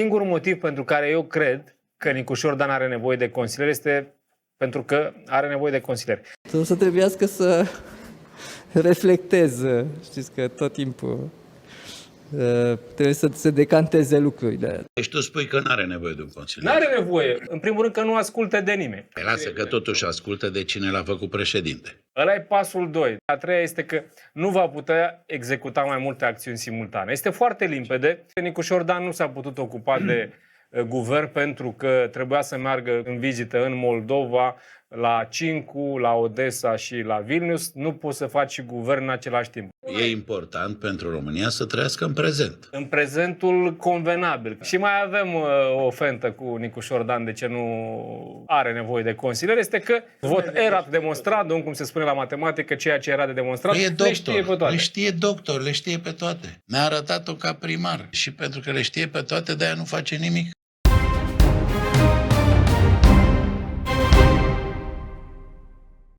Singurul motiv pentru care eu cred că Nicușor Dan are nevoie de consilieri este pentru că are nevoie de consilieri. O să trebuiască să reflectez, știți că tot timpul trebuie să se decanteze lucrurile. Deci tu spui că nu are nevoie de un consilier. Nu are nevoie. În primul rând că nu ascultă de nimeni. Păi lasă că totuși ascultă de cine l-a făcut președinte. Ăla e pasul 2. A treia este că nu va putea executa mai multe acțiuni simultane. Este foarte limpede. Nicușor Dan nu s-a putut ocupa de guvern pentru că trebuia să meargă în vizită în Moldova, la Cincu, la Odessa și la Vilnius. Nu poți să faci și guvern în același timp. E important pentru România să trăiască în prezent. În prezentul convenabil. Și mai avem o fentă cu Nicușor Dan de ce nu are nevoie de consilier, este că vot erat demonstrandum, cum se spune la matematică, ceea ce era de demonstrat, E le știe pe doctor, toate. le știe doctor, le știe pe toate. Ne-a arătat-o ca primar și pentru că le știe pe toate, de-aia nu face nimic.